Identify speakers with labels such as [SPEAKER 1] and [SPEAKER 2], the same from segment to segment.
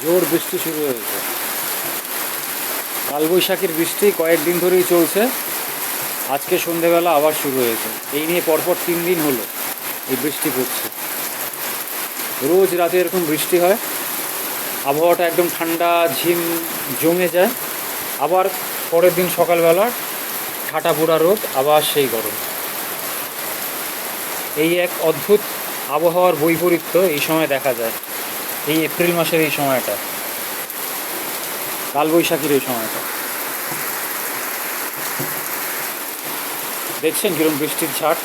[SPEAKER 1] জোর বৃষ্টি শুরু হয়েছে। কালবৈশাখীর বৃষ্টি কয়েকদিন ধরেই চলছে। আজকে সন্ধেবেলা আবার শুরু হয়েছে। এই নিয়ে পরপর 3 দিন হলো এই বৃষ্টি পড়ছে। রোজ রাতে এরকম বৃষ্টি হয়, আবহাওয়াটা একদম ঠান্ডা ঝিম জমে যায়, আবার পরের দিন সকালবেলা ঠাটা পোড়া রোদ, আবার সেই গরম। এই এক অদ্ভুত আবহাওয়ার বৈপরীত্য এই সময় দেখা যায়, এই এপ্রিল মাসের এই সময়টা, কালবৈশাখীর এই সময়টা। দেখছেন কিরকম বৃষ্টির ঝাড়।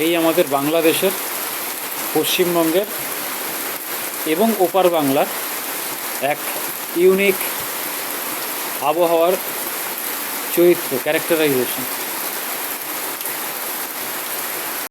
[SPEAKER 1] এই আমাদের বাংলাদেশের পশ্চিমবঙ্গের এবং ওপার বাংলার এক ইউনিক আবহাওয়ার চরিত্র, ক্যারেক্টারাইজেশন।